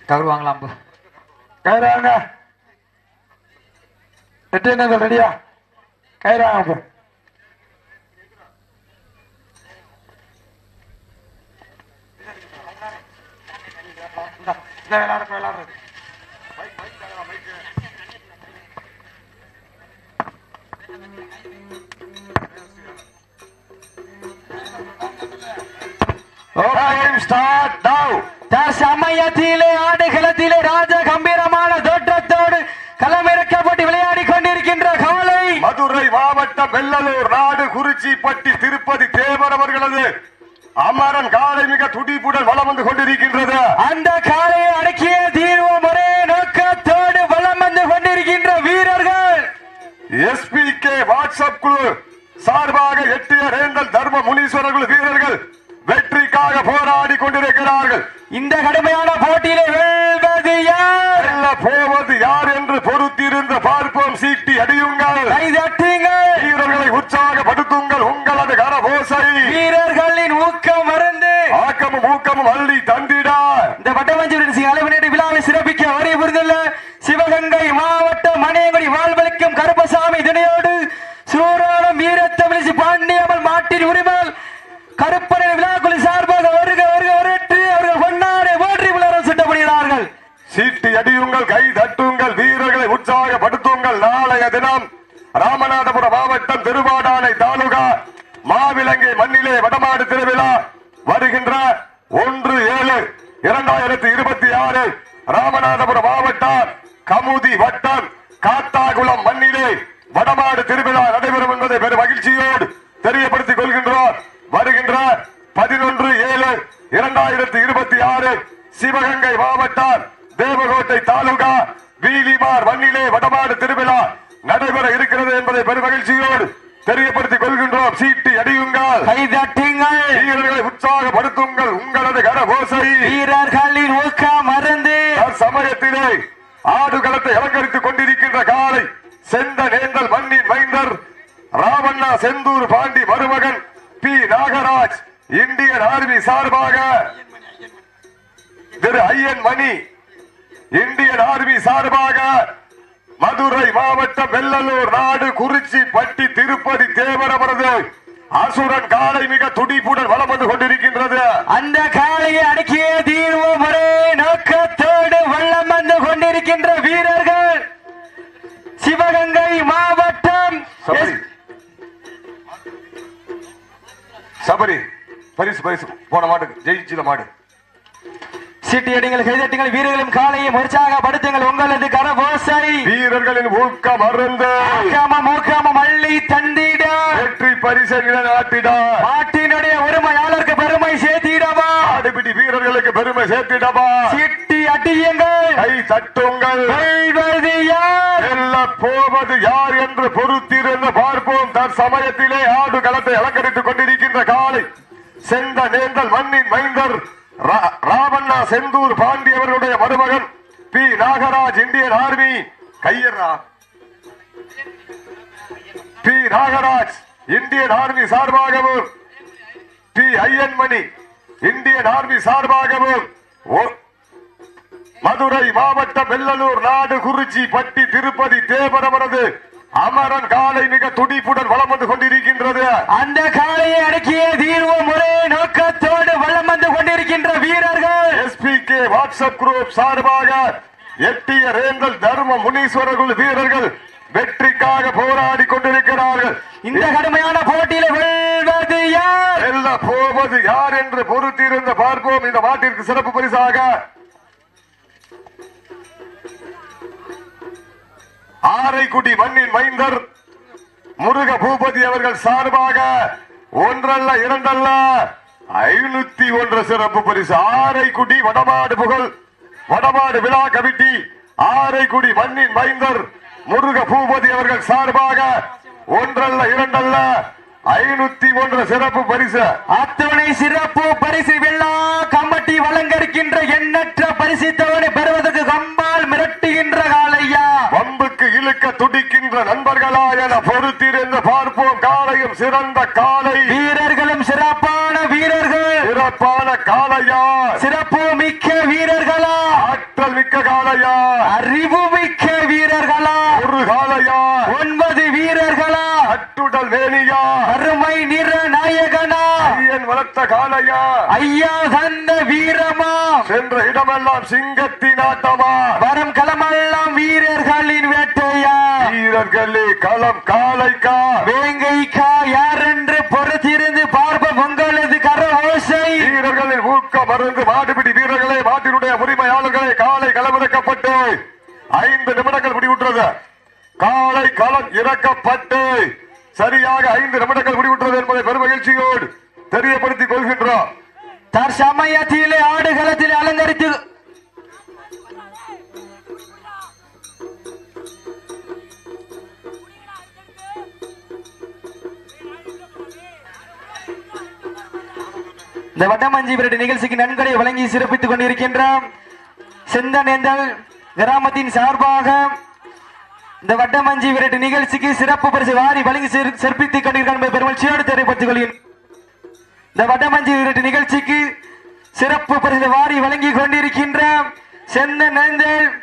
Cover வாங்கலாம். கயிறு வாங்க. எட்டு ரெடியா? கயிறு வாங்க. விளையாடுறது சமயத்திலே ஆடுகளத்திலே ராஜ கம்பீரமான தோற்றத்தோடு களமிறக்கப்பட்டு விளையாடி கொண்டிருக்கின்ற காலை மதுரை மாவட்டம் வெள்ளலூர் நாடு குறிச்சிப்பட்டி திருப்பதி தேவர் அவர்களது அமரன் காலை மிக துடிப்புடன் வலம் வந்து கொண்டிருக்கின்றது. அந்த காலையை அடக்கிய தீர்வோம் ஒரே நோக்கத்தோடு வலம் வந்து கொண்டிருக்கின்ற வீரர்கள் SPK வாட்ஸ்அப் குழு சார்பாக எட்டிய ரேந்தல் தர்ம முனீஸ்வரர்கள் வீரர்கள் வெற்றிக்காக போராடி கொண்டிருக்கிறார்கள். இந்த கடுமையான போட்டியிலே வெல்வது யார், வெல்ல போவது யார் என்று பொறுத்திருந்த பார்ப்போம். சீட்டி அடியுங்கள், வீரர்களை உற்சாகப்படுத்துங்கள். உங்களது கரபோசை வீரர்களின் ஊக்கம் மருந்து ஆக்கமும் ஊக்கமும் அள்ளி தந்திட இந்த வட்டமஞ்சி அளவினேட்டு விழாவை சிறப்பிக்க வரை புரிந்துள்ள சிவகங்கை மாவட்டம் மணியங்குடி வாழ்வளிக்கும் கருப்பசாமி துணையோடு சூராளம் வீரத்தமிழிசை பாண்டியம்மன் மாட்டின் உரிமல் கருப்பனை விழாக்குழு சார்பாக வருக வருக வரட்டு அவர்கள் கொண்டாட போற்றி விழாரம் சுட்டப்படுகிறார்கள். சீட்டி அடியுங்கள், கை தட்டுங்கள், வீரர்களை உற்சாகப்படுத்துங்கள். நாளைய தினம் ராமநாதபுரம் மாவட்டம் திருவாடானை தாலுகா மாவிலங்கை மண்ணிலே வடமாடு திருவிழா வருகின்ற 1/7/2026 ராமநாதபுரம் மாவட்டம் கமுதி வட்டம் காத்தாகுளம் மண்ணிலே வடமாடு திருவிழா நடைபெறும் என்பதை பெரும் மகிழ்ச்சியோடு தெரியப்படுத்திக் கொள்கின்றோம். வருகின்ற 11/7/2026 சிவகங்கை மாவட்டம் தேவகோட்டை தாலுகா வீலிமார் மண்ணிலே வடமாடு திருவிழா நடைபெற இருக்கிறது என்பதை பெரும் மகிழ்ச்சியோடு தெரியப்படுத்திக் கொள்கின்றோம். சீட்டி அடியுங்கள், வீரர்களை உற்சாகப்படுத்துங்கள். உங்களது கரபோசை வீரர்களின் ஊக்கம் மருந்து சமயத்திலே ஆடுகளத்தை அலங்கரித்துக் கொண்டிருக்கின்ற காலை செந்த நேந்தல் மண்ணின் மைந்தர் ராமண்ணா செந்தூர் பாண்டி மருமகன் பி நாகராஜ் இந்தியன் ஆர்மி சார்பாக திரு ஐயன் மணி இந்தியன் ஆர்மி சார்பாக மதுரை மாவட்டம் வெள்ளலூர் நாடு குறிச்சிப்பட்டி திருப்பதி தேவர் அவரது அசுரன் காலை மிக துடிப்புடன் வலம் வந்து கொண்டிருக்கின்றது. அந்த காலையை அடக்கிய தீர்வோம் ஒரே நோக்கத்தோடு வலம் வந்து கொண்டிருக்கின்ற வீரர்கள் சிவகங்கை மாவட்டம் சபரி பரிசு போன மாட்டுக்கு ஜெயிச்சில மாடு. சீட்டியடிங்கள், கைதட்டுங்கள், வீரர்களும் காலையை உற்சாகப்படுத்துங்கள். உங்களது கரபோசை வீரர்களின் ஊக்கம் மருந்து ஊக்கமும் அள்ளி தந்திட வெற்றி பரிசை நிலைநாட்டிட நாட்டினுடைய உரிமையாளருக்கு பெருமை சேர்த்திடவா, ஆடுபிடி வீரர்களுக்கு பெருமை சேர்த்திடவா. சீட்டி அடியுங்கள், கை தட்டுங்கள். வெல்வது யார், வெல்ல போவது யார் என்று பொறுத்திருந்து பார்ப்போம். தற்சமயத்திலே ஆடு களத்தை அலங்கரித்துக் கொண்டிருக்கின்ற காலை செந்த நேந்தல் மண்ணின் மைந்தர் ராமண்ணா செந்தூர் பாண்டி அவர்களுடைய மருமகன் பி நாகராஜ் இந்தியன் ஆர்மி கையரா பி நாகராஜ் இந்தியன் ஆர்மி சார்பாகவும் P Aiyan Mani Indian army சார்பாகவும் மதுரை மாவட்டம் வெள்ளலூர் நாடு குறிச்சிப்பட்டி திருப்பதி தேவரவரது அமரன் காலை மிக துடிப்புடன் வலம் வந்து கொண்டிருக்கின்றது. அந்த காலையை அடக்கிய தீர்வோம் ஒரே நோக்கத்தோடு வலம் வந்து கொண்டிருக்கின்ற வீரர்கள் SPK வாட்ஸ்அப் குரூப் சார்பாக எட்டிய ரேந்தல் தர்ம முனீஸ்வரர்கள் வீரர்கள் வெற்றிக்காக போராடி கொண்டிருக்கிறார்கள். இந்த கடுமையான போட்டியில் வெல்வது யார், வெல்ல போவது யார் என்று பொறுத்திருந்து பார்ப்போம். இந்த மாட்டிற்கு சிறப்பு பரிசாக ஆரைக்குடி மண்ணின் மைந்தர் முருக பூபதி அவர்கள் சார்பாக ஒன்றல்ல இரண்டல்ல 501 சிறப்பு பரிசு. ஆரைக்குடி வடமாடு புகழ் வடமாடு விழா கமிட்டி ஆரைக்குடி மண்ணின் மைந்தர் முருக பூபதி அவர்கள் சார்பாக ஒன்றல்ல இரண்டல்ல 501 சிறப்பு பரிசு. அத்துணை சிறப்பு பரிசு விழா கமிட்டி வழங்கிருக்கின்ற எண்ணற்ற பரிசு தவணை பெறுவதற்கு கம்பால் மிரட்டுகின்ற காலையா, வம்புக்கு இழுக்க துடிக்கின்ற நண்பர்களா என பொறுத்திருந்து பார்ப்போம். காலையும் சிறந்த காலை, வீரர்களும் சிறப்பான வீரர்கள், சிறப்பான காலையா, சிறப்பு மிக்க வீரர்களா, ஆற்றல் காளையா அறிவுமிக்க வீரர்களா ஒரு காளையா 9 வீரர்களா அட்டுடல் வேணியா அருமை நிற நாயகனா ஐயன் வளர்த்த காளையா ஐயா தந்த வீரமா சென்ற இடமெல்லாம் சிங்கத்தின் ஆட்டமா வரும் களமெல்லாம் வீரர்களின் வேட்டையா வீரர்களே களம் காளைக்கா வேங்கைக்கா யார் என்று பொறுத்திருந்து பார்ப்போம் உங்களது கர ஓசை வீரர்களின் ஊக்க மருந்து மாடுபிடி வீரர்களே மாட்டினுடைய உரிமையாளர்களே காலை களமிறக்கப்பட்டு 5 நிமிடங்கள் முடிவுற்றது காலை களம் இறக்கப்பட்டு சரியாக 5 நிமிடங்கள் முடிவுற்றது என்பதை பெருமகிழ்ச்சியோடு தெரியப்படுத்திக் கொள்கின்றோம் தற்சமயத்திலே ஆடுகளத்தில் அலங்கரித்து இந்த வட்டமஞ்சி விரட்டு நிகழ்ச்சிக்கு நன்கொடை வழங்கி சிறப்பித்துக் கொண்டிருக்கின்றோம் செந்தனேந்தல் கிராமத்தின் சார்பாக இந்த வட்டமஞ்சி விரட்டு நிகழ்ச்சிக்கு சிறப்பு பரிசு வாரி வழங்கி சிறப்பித்துக் கொண்டிருக்கின்ற பெருமகிழ்ச்சியோடு தெரியப்படுத்திக் கொள்கிறேன் இந்த வட்டமஞ்சி விரட்டு நிகழ்ச்சிக்கு சிறப்பு பரிசு வாரி வழங்கி கொண்டிருக்கின்ற செந்தனேந்தல்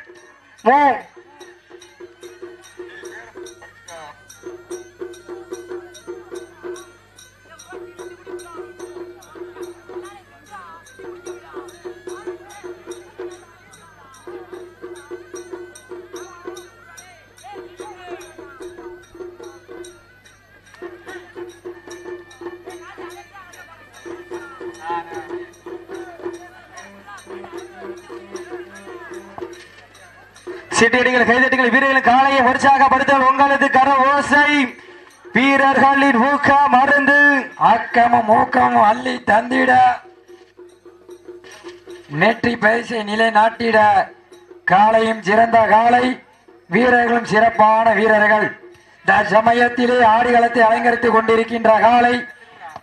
சீட்டியடிகள் கைதட்டிகள் வீரர்களின் காலையை உற்சாகப்படுத்தல் உங்களது கர ஓசை வீரர்களின் ஊக்கம் மருந்து ஆக்கமும் ஊக்கமும் அள்ளி தந்திட நெற்றி பரிசை நிலைநாட்டிட காலையும் சிறந்த காலை வீரர்களும் சிறப்பான வீரர்கள் சமயத்திலே ஆடுகளத்தை அலங்கரித்துக் கொண்டிருக்கின்ற காலை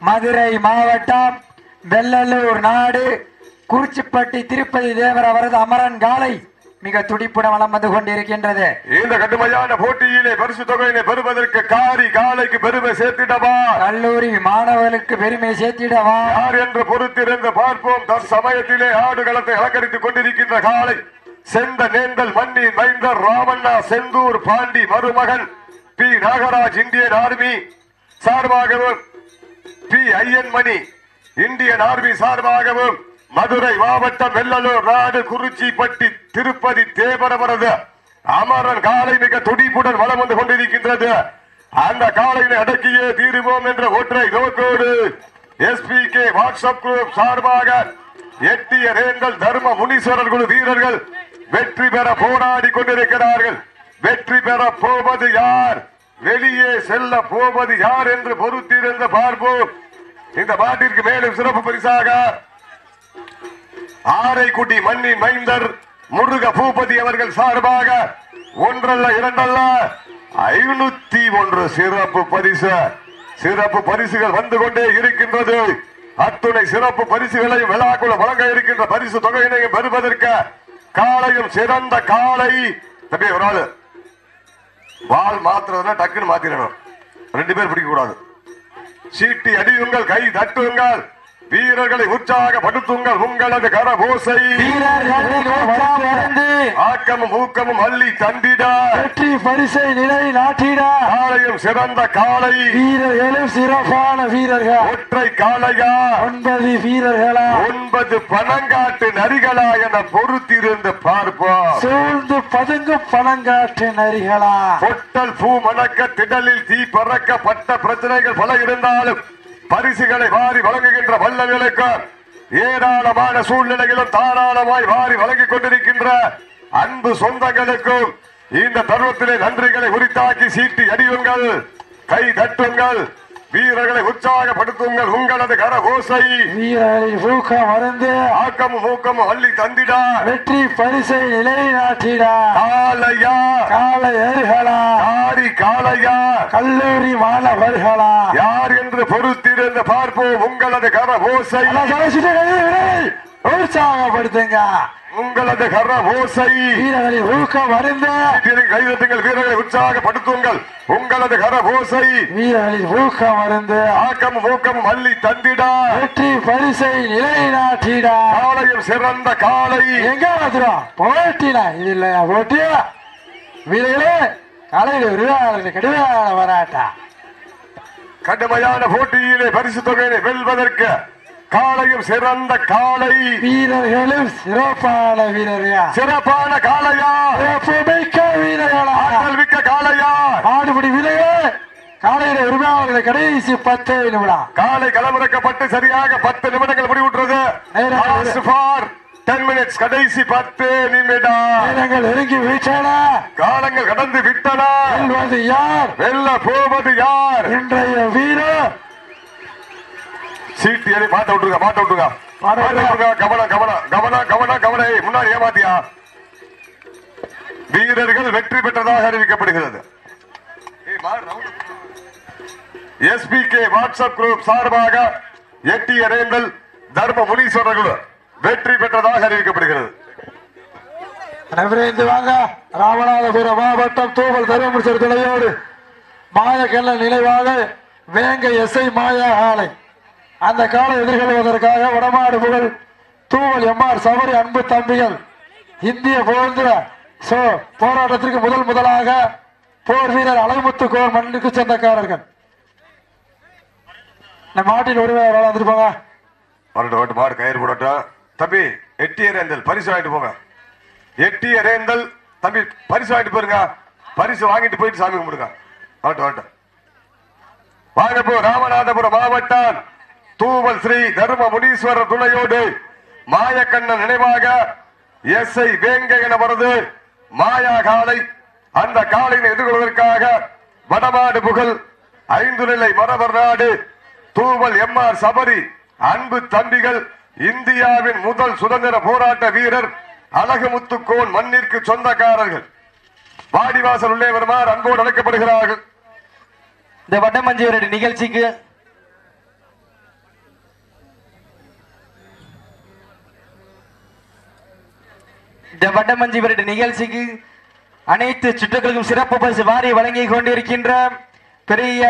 மதுரை மாவட்டம் வெள்ளலூர் நாடு குறிச்சிப்பட்டி திருப்பதி தேவர் அவரது அமரன் காலை மிக துடிப்புடன் வளம் வந்து கொண்டிருக்கின்றது இந்த கடுமையான போட்டியிலே பரிசு தொகையினை பெறுவதற்கு காரி காலைக்கு பெருமை சேர்த்திடவா கல்லூரி மாணவர்களுக்கு பெருமை சேர்த்திடவா யார் என்று பொறுத்திருந்து பார்ப்போம் தற்சமயத்திலே ஆடுகளத்தை அலங்கரித்துக் கொண்டிருக்கின்ற காலை செந்த நேந்தல் மண்ணின் மைந்தர் ராமண்ணா செந்தூர் பாண்டி மருமகன் பி நாகராஜ் இந்தியன் ஆர்மி சார்பாகவும் P Aiyan Mani Indian army சார்பாகவும் மதுரை மாவட்டம் வெள்ளலூர் நாடு குறிச்சிப்பட்டி திருப்பதி தேவரவரது அமரன் காலை மிக துடிப்புடன் வளம் வந்து கொண்டிருக்கின்றது அந்த காலையை அடக்கியே தீருவோம் என்ற ஒற்றை நோக்கோடு SPK வாட்ஸ்அப் குரூப் சார்பாக எட்டிய ரேந்தல் தர்ம முனீஸ்வரர் குழு வீரர்கள் வெற்றி பெற போராடி கொண்டிருக்கிறார்கள் வெற்றி பெற போவது யார் வெளியே செல்ல போவது யார் என்று பொறுத்திருந்து பார்ப்போம் இந்த மாட்டிற்கு மேலும் சிறப்பு பரிசாக ஆரைக்குடி மண்ணின் மைந்தர் முருக பூபதி அவர்கள் சார்பாக ஒன்றல்ல இரண்டல்ல 501 சிறப்பு பரிசுகள் வந்து கொண்டே இருக்கின்றது அத்துணை சிறப்பு பரிசுகளையும் விழாக்குள்ள வழங்க இருக்கின்ற பரிசு தொகையினையும் பெறுவதற்கு காலையும் சிறந்த காலை தம்பி ஒரு ஆளு வால் மாத்துறதுன்னா டக்குன்னு மாத்திரணும் 2 பேர் பிடிக்க கூடாது சீட்டி அடியுங்கள் கை தட்டுங்கள் வீரர்களை உற்சாகப்படுத்துங்கள் உங்களது கரகோசை ஆக்கமும் ஊக்கமும் அள்ளி தந்திட வெற்றி பரிசை நிலை நாட்டிட காலையும் சிறந்த காலை வீரர்களும் சிறப்பான வீரர்கள் ஒற்றை காளையா 9 வீரர்களா 9 பணங்காட்டு நரிகளா என பொறுத்திருந்து பார்ப்போம் சூழ்ந்து பதுங்கும் பணங்காட்டு நரிகளா பொட்டல் பூ மணக்க திடலில் தீ பறக்கப்பட்ட பிரச்சனைகள் பல இருந்தாலும் பரிசுகளை வாரி வழங்குகின்ற வல்லவர்களுக்கு ஏராளமான சூழ்நிலைகளும் தாராளமாய் வாரி வழங்கிக் கொண்டிருக்கின்ற அன்பு சொந்தங்களுக்கும் இந்த தருணத்திலே நன்றிகளை உரித்தாக்கி சீட்டி அடியுங்கள் கை தட்டுங்கள் வீரர்களை உற்சாகப்படுத்துங்கள் உங்களது கரகோசை வீரர்களின் ஊக்கம் மருந்து ஆக்கமும் ஊக்கமும் அள்ளி தந்திட வெற்றி பரிசை நிலைநாட்டிட காளையா காளையர்களா காரி காளையா கல்லூரி மாணவர்களா யார் என்று பொறுத்திருந்து பார்ப்போம் உங்களது கரகோசை உற்சாகப்படுத்துங்க உங்களது கர ஓசை வீரர்களின் ஊக்கம் அறிந்த கைதட்டுங்கள், வீரர்களை உற்சாகப்படுத்துங்கள். உங்களது கர ஓசை வீரர்களின் ஊக்கம் அறிந்த ஆக்கம் ஊக்கம் அள்ளி தந்திட வெற்றி பரிசை நிலைநாட்டிட காலையும் சிறந்த காலை எங்க வந்துடும் போட்டினா இது இல்லையா போட்டியா வீரர்களே காலையில் விருதாளர்கள் கடுமையான வராட்டா கடுமையான போட்டியிலே பரிசு தொகையை வெல்வதற்கு காலையும் சிறந்த காலை வீரர்களும் சிறப்பான வீரர்களா சிறப்பான காளையா சிறப்பு மிக்க வீரர்களா ஆற்றல் மிக்க காளையா ஆடுபடி வீரர்களே காலையில உரிமையாளர்களை கடைசி 10 நிமிடம் காலை களமிறக்கப்பட்டு சரியாக 10 நிமிடங்கள் முடிவுற்றது. Last for 10 minutes. கடைசி 10 நிமிடம் நேரங்கள் நெருங்கி வீழ்ச்சன காலங்கள் கடந்து விட்டன. வெல்வது யார் வெல்ல போவது யார்? இன்றைய வீரர் சீட்டு ஏறி மாட்ட விட்டுருங்க, மாட்ட விட்டுருங்க, மாட்ட விட்டுருங்க. கவனம் கவனம் கவனம் கவனம் கவனம். முன்னாடி ஏமாத்தியா? வீரர்கள் வெற்றி பெற்றதாக அறிவிக்கப்படுகிறது. SPK வாட்ஸ்அப் குரூப் சார்பாக எட்டிய ரேந்தல் தர்ம முனீஸ்வரர்கள் வெற்றி பெற்றதாக அறிவிக்கப்படுகிறது. விரைந்து வாங்க. ராமநாதபுரம் மாவட்டம் தூவல் தருமபுரி துணையோடு மாயக்கல்ல நினைவாக வேங்கை எஸ்ஐ மாயா ஆலை அந்த காலை எதிர்கொள்வதற்காக வடமாடு புகழ் தூவல் எம்ஆர் சபரி அன்பு தம்பிகள் இந்திய சுதந்திர போராட்டத்திற்கு முதலாக போர் வீரர் அலைமுத்து கோர் மண்ணுக்கு சொந்தக்காரர்கள் மாட்டின் உரிமையாளர் வந்துருப்பாங்க. மாடு கயிறு போடட்டும். தம்பி எட்டிய ரேந்தல் பரிசு வாங்கிட்டு போங்க. எட்டிய ரேந்தல் தம்பி பரிசு வாங்கிட்டு போயிருங்க. பரிசு வாங்கிட்டு போயிட்டு சாமி கும்பிடுங்க. வாங்க போ. ராமநாதபுரம் மாவட்டம் தூவல் ஸ்ரீ தர்ம முனீஸ்வரர் துணையோடு மாயக்கண்ணன் நினைவாக எஸ்ஐ வேங்கை எனவரது மாயா காலை அந்த காலையை எதிர்கொள்வதற்காக வடமாடு புகழ் 5 நிலை மரவர் நாடு தூவல் எம்ஆர் சபரி அன்பு தம்பிகள் இந்தியாவின் முதல் சுதந்திர போராட்ட வீரர் அழகுமுத்துக்கோன் மண்ணிற்கு சொந்தக்காரர்கள் வாடிவாசல் உள்ளே வருமாறு அன்போடு அழைக்கப்படுகிறார்கள். இந்த வட்டமஞ்சி நிகழ்ச்சிக்கு நிகழ்ச்சிக்கு அனைத்து சுற்றுகளுக்கும் சிறப்பு பரிசு வாரி வழங்கி கொண்டிருக்கின்ற பெரிய